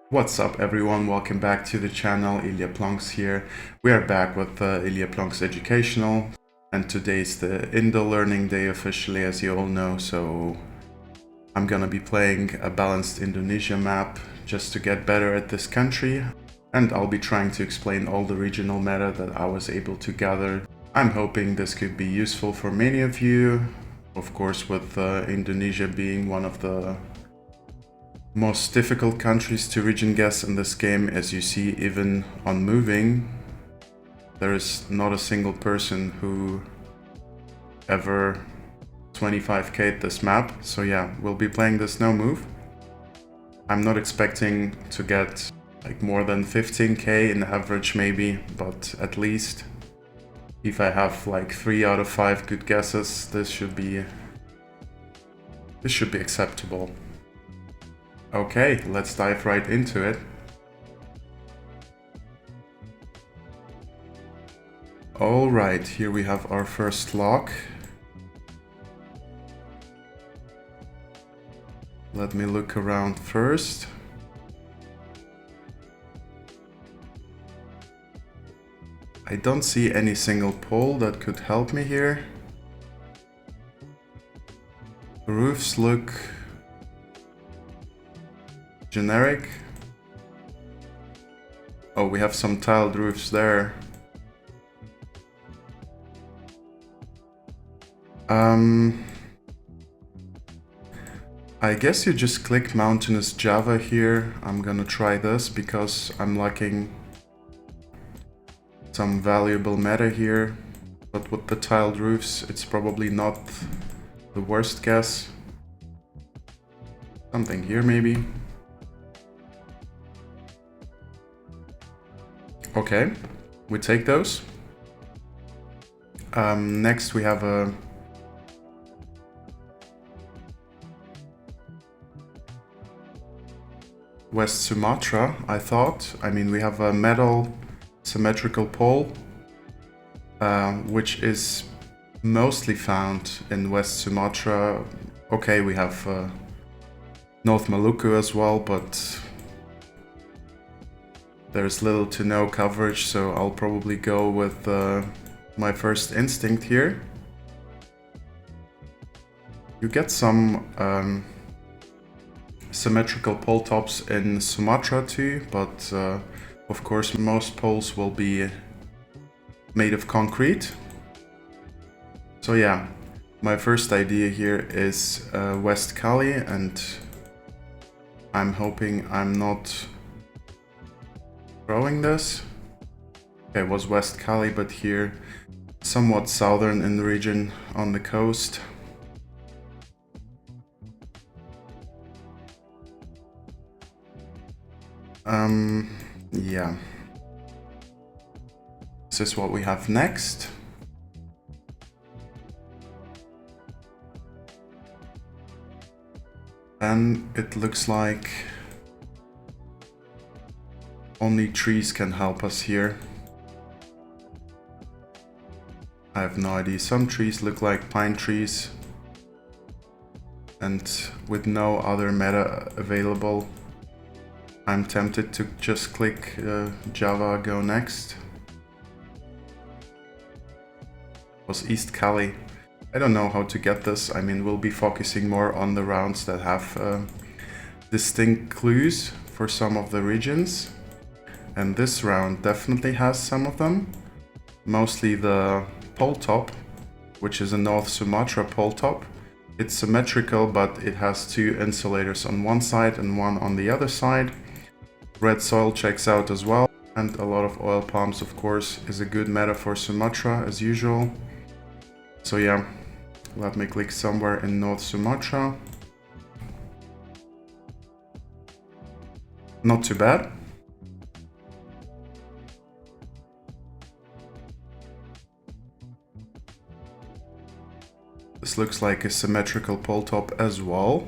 What's up everyone, welcome back to the channel. ILIA PLONKS here. We are back with ILIA PLONKS Educational, and today's the Indo learning day officially, as you all know, so I'm gonna be playing a balanced Indonesia map just to get better at this country, and I'll be trying to explain all the regional meta that I was able to gather. I'm hoping this could be useful for many of you, of course with Indonesia being one of the most difficult countries to region guess in this game. As you see, even on moving, there is not a single person who ever 25k'd this map. So yeah, we'll be playing this no move. I'm not expecting to get like more than 15k in average maybe, but at least if I have like 3 out of 5 good guesses, this should be acceptable. Okay, let's dive right into it. Alright, here we have our first lock. Let me look around first. I don't see any single pole that could help me here. The roofs look generic. Oh, we have some tiled roofs there. I guess you just click mountainous Java here. I'm gonna try this because I'm lacking some valuable meta here. But with the tiled roofs, it's probably not the worst guess. Something here maybe. Okay, we take those. Next we have a West Sumatra, I thought. I mean, we have a metal symmetrical pole, which is mostly found in West Sumatra. Okay, we have North Maluku as well, but there's little to no coverage, so I'll probably go with my first instinct here. You get some symmetrical pole tops in Sumatra too, but of course most poles will be made of concrete. So yeah, my first idea here is West Cali, and I'm hoping I'm not throwing this. Okay, it was West Cali, but here somewhat southern in the region on the coast. Yeah. This is what we have next. And it looks like only trees can help us here. I have no idea. Some trees look like pine trees. And with no other meta available, I'm tempted to just click Java, go next. It was East Cali. I don't know how to get this. I mean, we'll be focusing more on the rounds that have distinct clues for some of the regions. And this round definitely has some of them. Mostly the pole top, which is a North Sumatra pole top. It's symmetrical, but it has 2 insulators on one side and one on the other side. Red soil checks out as well, and a lot of oil palms, of course, is a good meta for Sumatra as usual. So yeah, let me click somewhere in North Sumatra. Not too bad. This looks like a symmetrical pole top as well.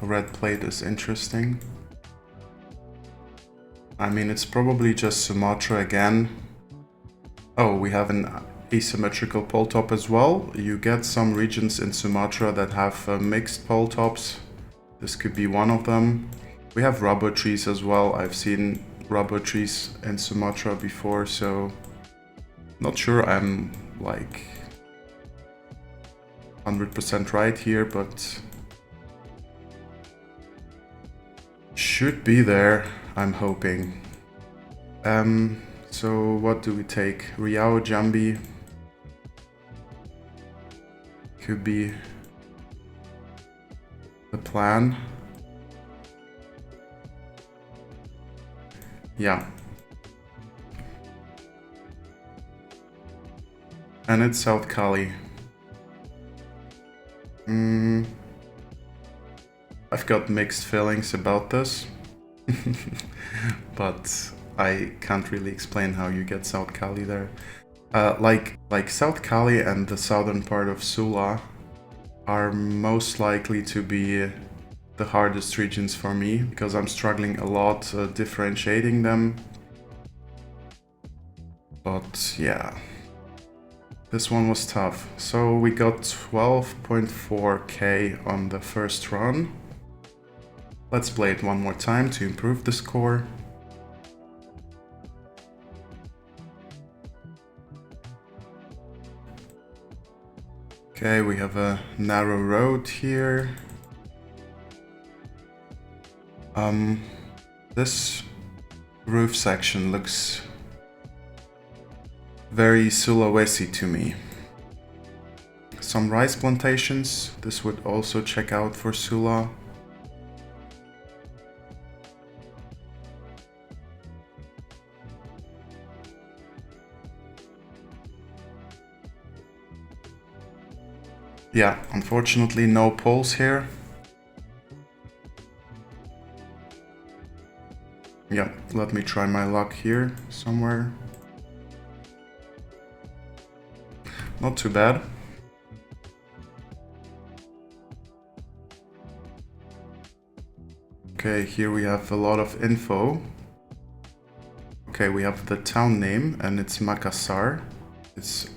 Red plate is interesting. I mean, it's probably just Sumatra again. Oh, we have an asymmetrical pole top as well. You get some regions in Sumatra that have mixed pole tops. This could be one of them. We have rubber trees as well. I've seen rubber trees in Sumatra before, so not sure I'm like 100% right here, but should be there, I'm hoping. So what do we take? Riau, Jambi. Could be the plan. Yeah. And it's South Cali. I've got mixed feelings about this. But I can't really explain how you get South Cali there. Like South Cali and the southern part of Sula are most likely to be the hardest regions for me, because I'm struggling a lot differentiating them. But yeah, this one was tough. So we got 12.4k on the first run. Let's play it one more time to improve the score. Okay, we have a narrow road here. This roof section looks very Sulawesi to me. Some rice plantations. This would also check out for Sula. Yeah, unfortunately no poles here. Yeah, let me try my luck here somewhere. Not too bad. Okay, here we have a lot of info. Okay, we have the town name and it's Makassar. It's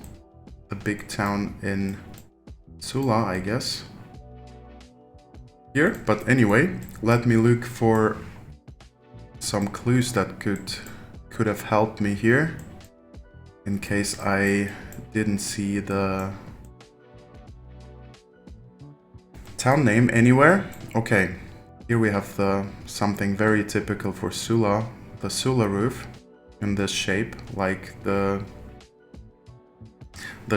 a big town in Sula, I guess. Here, but anyway, let me look for some clues that could have helped me here, in case I didn't see the town name anywhere. Okay, here we have something very typical for Sula, the Sula roof in this shape, like the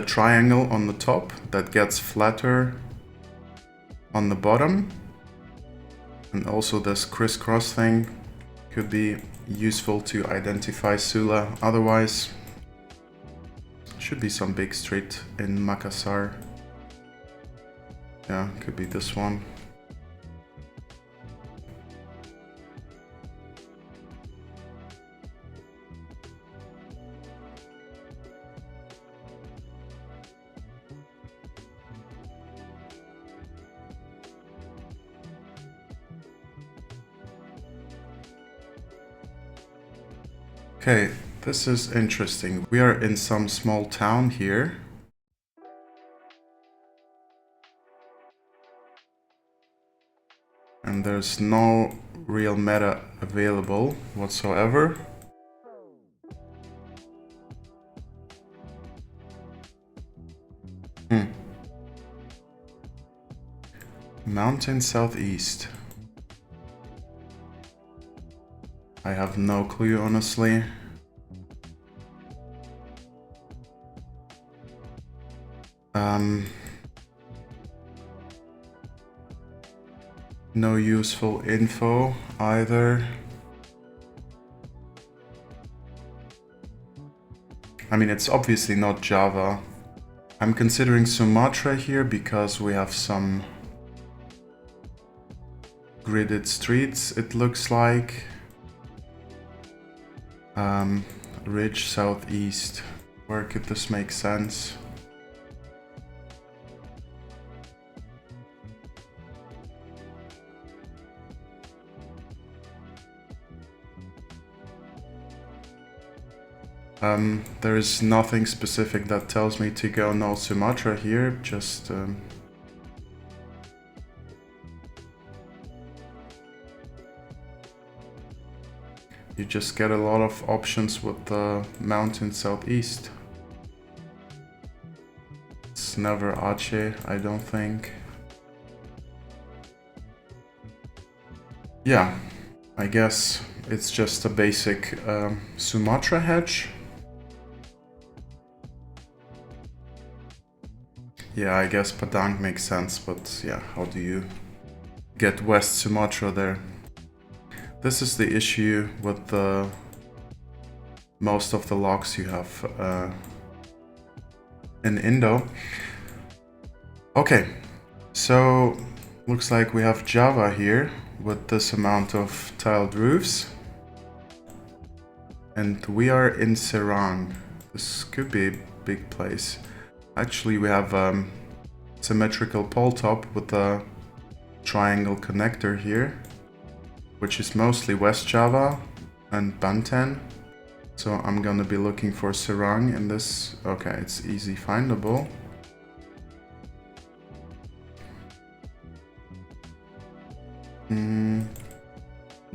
triangle on the top that gets flatter on the bottom, and also this crisscross thing could be useful to identify Sula. Otherwise, should be some big street in Makassar. Yeah, could be this one. Okay, this is interesting. We are in some small town here. And there's no real meta available whatsoever. Mountain southeast. I have no clue, honestly. No useful info either. I mean, it's obviously not Java. I'm considering Sumatra here because we have some gridded streets, it looks like. Ridge southeast. Where could this make sense? There is nothing specific that tells me to go North Sumatra here, just you just get a lot of options with the mountain southeast. It's never Aceh, I don't think. Yeah, I guess it's just a basic Sumatra hedge. Yeah, I guess Padang makes sense, but yeah, how do you get West Sumatra there? This is the issue with the most of the locks you have in Indo. Okay, so looks like we have Java here with this amount of tiled roofs. And we are in Serang. This could be a big place. Actually, we have symmetrical pole top with a triangle connector here, which is mostly West Java and Banten. So I'm gonna be looking for Serang in this. Okay, it's easy findable.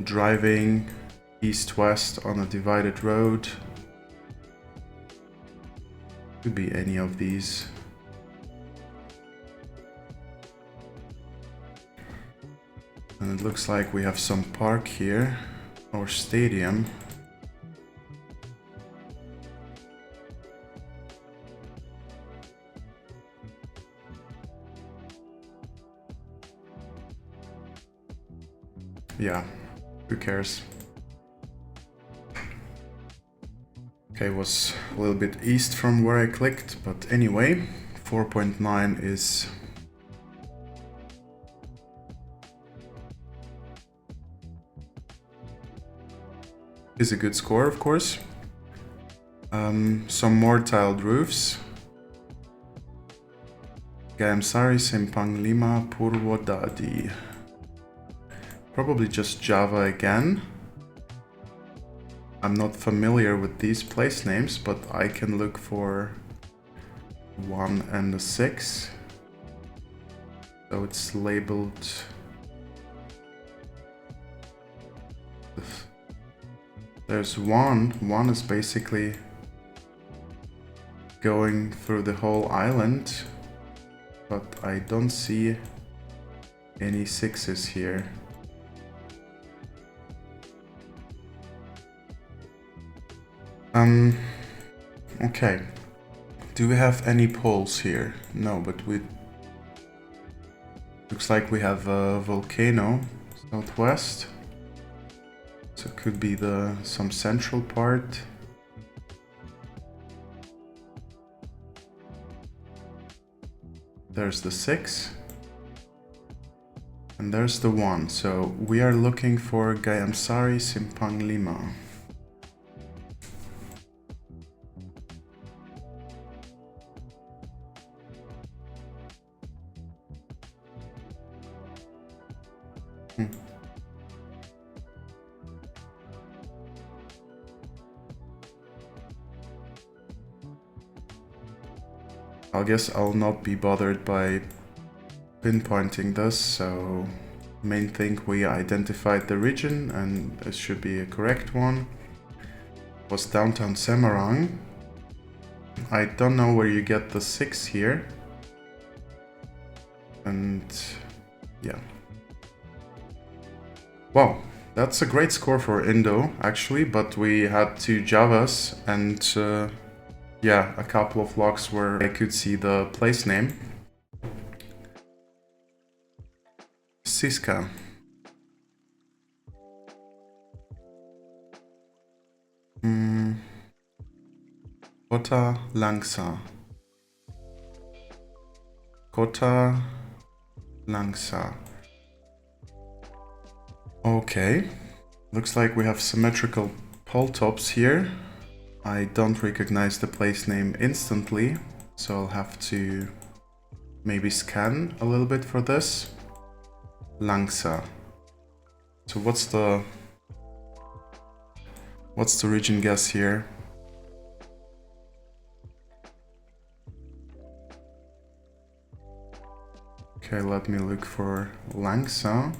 Driving east-west on a divided road. Could be any of these. And it looks like we have some park here, or stadium. Yeah, who cares? Okay, it was a little bit east from where I clicked, but anyway, 4.9 is a good score, of course. Some more tiled roofs. Gamsari, Simpang Lima, Purwodadi. Probably just Java again. I'm not familiar with these place names, but I can look for 1 and a 6. So it's labeled. There's 1. 1 is basically going through the whole island, but I don't see any 6s here. Okay. Do we have any poles here? No, but we... Looks like we have a volcano southwest. So it could be some central part. There's the 6. And there's the 1. So we are looking for Gayamsari Simpang Lima. I guess I'll not be bothered by pinpointing this, so main thing, we identified the region and it should be a correct one. It was downtown Semarang. I don't know where you get the 6 here. And yeah. Wow, that's a great score for Indo actually, but we had 2 Javas and yeah, a couple of locks where I could see the place name. Siska. Kota Langsa. Kota Langsa. Okay. Looks like we have symmetrical pole tops here. I don't recognize the place name instantly, so I'll have to maybe scan a little bit for this. Langsa. So what's the region guess here? Okay, let me look for Langsa.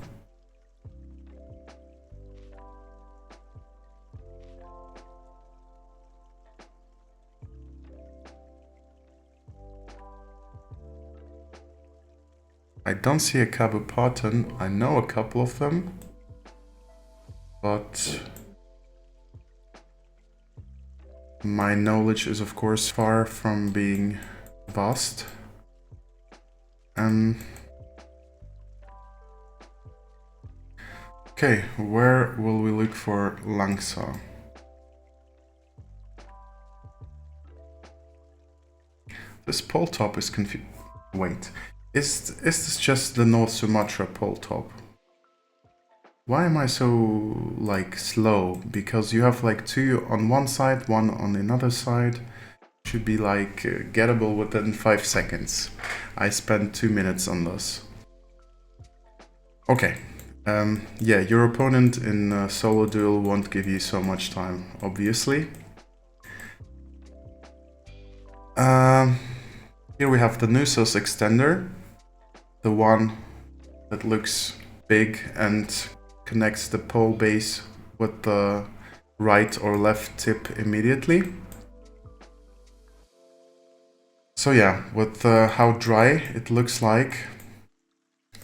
I don't see a Kabupaten. I know a couple of them, but my knowledge is of course far from being vast. Okay, where will we look for Langsa? This pole top is confused. Wait, is this just the North Sumatra pole top? Why am I so, like, slow? Because you have, like, two on one side, one on another side. Should be, like, gettable within 5 seconds. I spent 2 minutes on this. Okay. Yeah, your opponent in a solo duel won't give you so much time, obviously. Here we have the Nusos extender. The one that looks big and connects the pole base with the right or left tip immediately. So yeah, with how dry it looks like,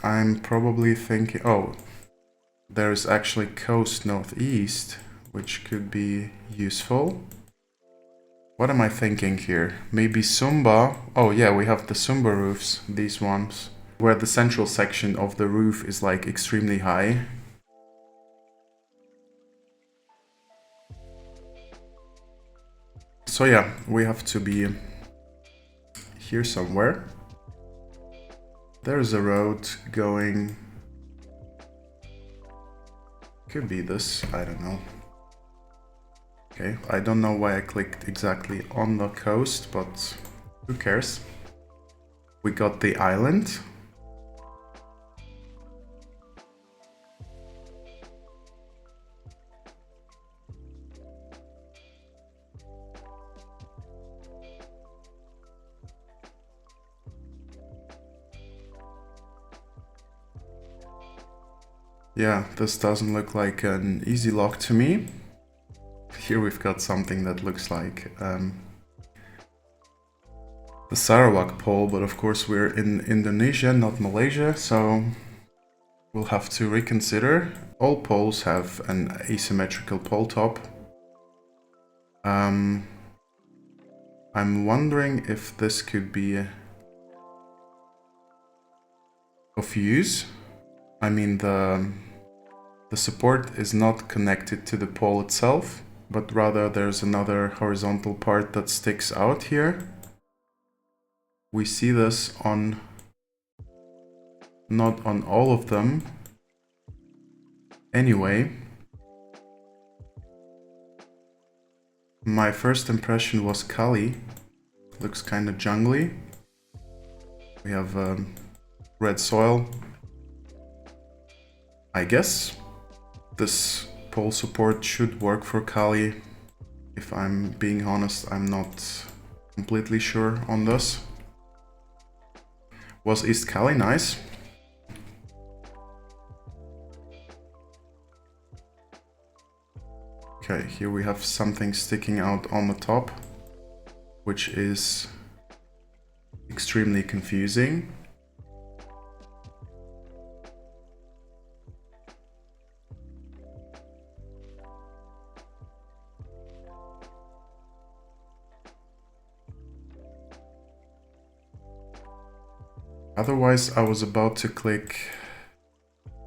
I'm probably thinking, oh, there's actually coast northeast, which could be useful. What am I thinking here? Maybe Sumba. Oh yeah, we have the Sumba roofs, these ones, where the central section of the roof is like extremely high. So yeah, we have to be here somewhere. There's a road going... Could be this, I don't know. Okay, I don't know why I clicked exactly on the coast, but who cares? We got the island. Yeah, this doesn't look like an easy lock to me. Here we've got something that looks like the Sarawak pole, but of course we're in Indonesia, not Malaysia, so we'll have to reconsider. All poles have an asymmetrical pole top. I'm wondering if this could be of use. I mean, the support is not connected to the pole itself, but rather there's another horizontal part that sticks out here. We see this on, not on all of them. Anyway, my first impression was Kali. Looks kind of jungly. We have red soil. I guess this pole support should work for Kali. If I'm being honest, I'm not completely sure on this. Was East Kali nice? Okay, here we have something sticking out on the top, which is extremely confusing. Otherwise, I was about to click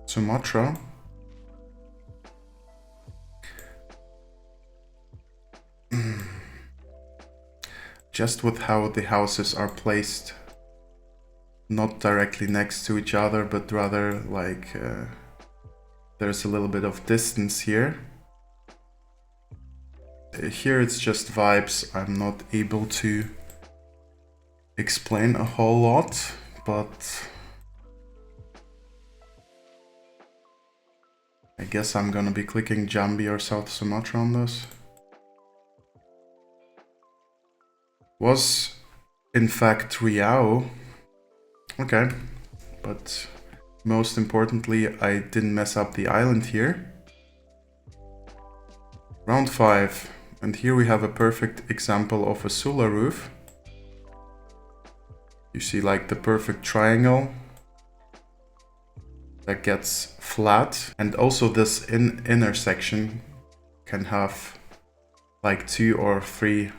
Sumatra. Just with how the houses are placed, not directly next to each other, but rather like there's a little bit of distance here. Here it's just vibes. I'm not able to explain a whole lot, but I guess I'm gonna be clicking Jambi or South Sumatra on this. Was in fact Riau. Okay, but most importantly, I didn't mess up the island here. Round 5, and here we have a perfect example of a Sula roof. You see like the perfect triangle that gets flat, and also this inner section can have like 2 or 3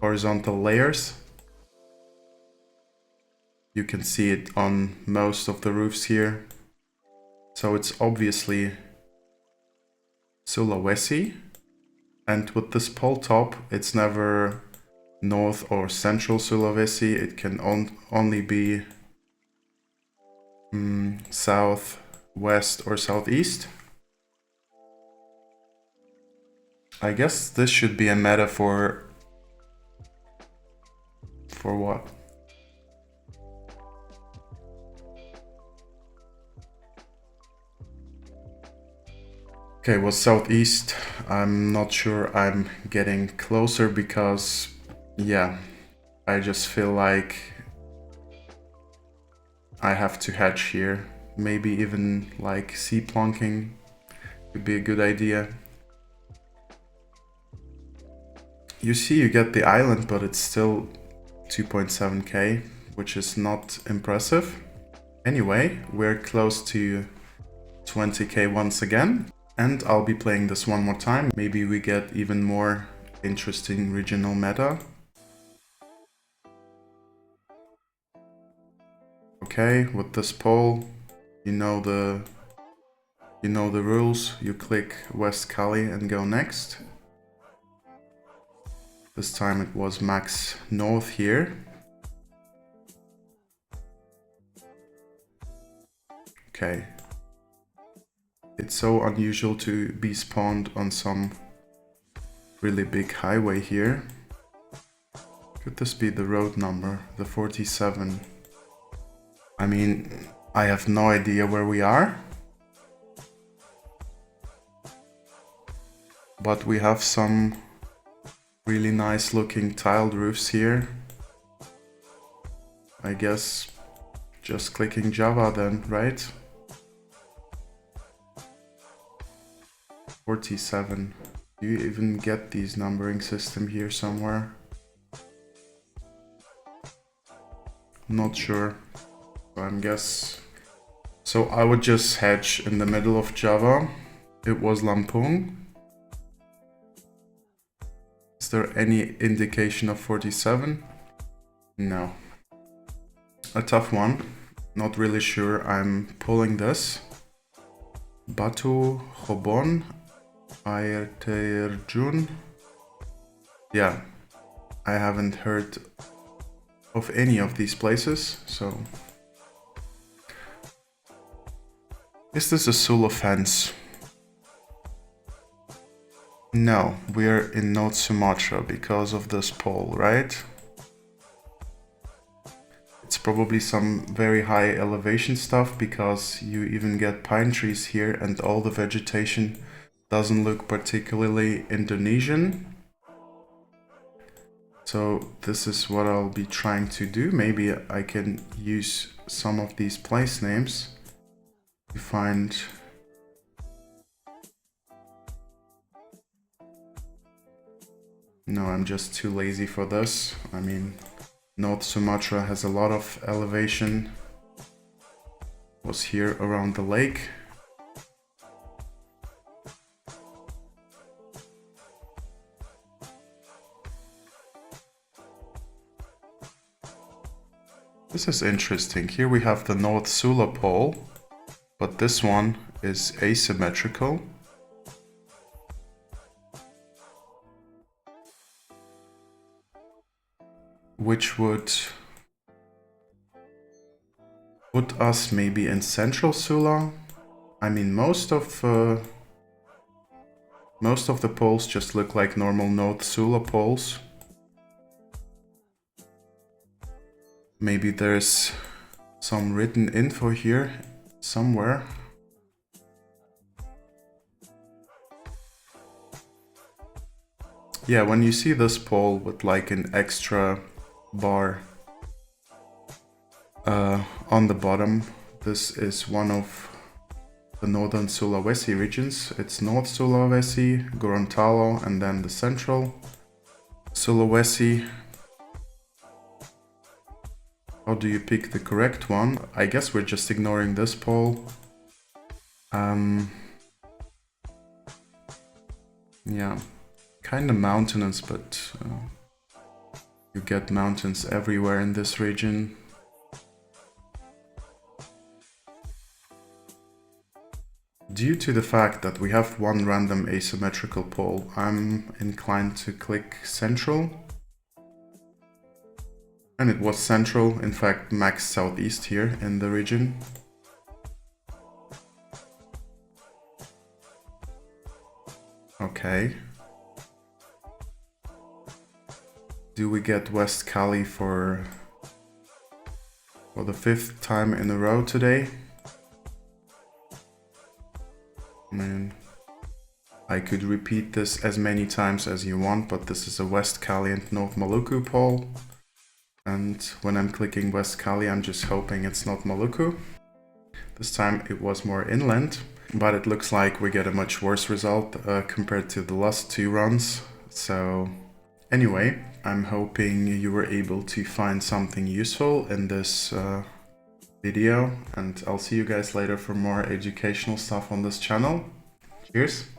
horizontal layers. You can see it on most of the roofs here. So it's obviously Sulawesi. And with this pole top, it's never North or Central Sulawesi. It can only be South, West or Southeast. I guess this should be a metaphor for what? Okay, well, Southeast, I'm not sure I'm getting closer because, yeah, I just feel like I have to hedge here. Maybe even like sea plonking would be a good idea. You see, you get the island, but it's still 2.7k, which is not impressive. Anyway, we're close to 20k once again. And I'll be playing this one more time. Maybe we get even more interesting regional meta. Okay, with this poll, you know the rules. You click West Cali and go next. This time it was max north here. Okay. It's so unusual to be spawned on some really big highway here. Could this be the road number, the 47? I mean, I have no idea where we are. But we have some really nice looking tiled roofs here. I guess just clicking Java then, right? 47. Do you even get these numbering system here somewhere? Not sure. I guess. So I would just hedge in the middle of Java. It was Lampung. Is there any indication of 47? No. A tough one. Not really sure. I'm pulling this. Batu Hobon. Air Terjun. Yeah, I haven't heard of any of these places, so... Is this a Sula fence? No, we're in North Sumatra because of this pole, right? It's probably some very high elevation stuff because you even get pine trees here and all the vegetation doesn't look particularly Indonesian. So this is what I'll be trying to do. Maybe I can use some of these place names to find... No, I'm just too lazy for this. I mean, North Sumatra has a lot of elevation. Was here around the lake. This is interesting. Here we have the North Sula pole, but this one is asymmetrical. Which would put us maybe in Central Sula. I mean, most of the poles just look like normal North Sula poles. Maybe there's some written info here somewhere. Yeah, when you see this pole with like an extra bar on the bottom, This is one of the northern Sulawesi regions. It's North Sulawesi, Gorontalo, and then the central Sulawesi. How do you pick the correct one? I guess we're just ignoring this poll. Yeah, kind of mountainous, but you get mountains everywhere in this region. Due to the fact that we have one random asymmetrical pole, I'm inclined to click central. And it was central, in fact max southeast here in the region. Okay. Do we get West Cali for the 5th time in a row today? I mean, I could repeat this as many times as you want, but this is a West Cali and North Maluku poll. And when I'm clicking West Cali, I'm just hoping it's not Maluku. This time it was more inland, but it looks like we get a much worse result compared to the last 2 runs. So anyway, I'm hoping you were able to find something useful in this video, and I'll see you guys later for more educational stuff on this channel. Cheers!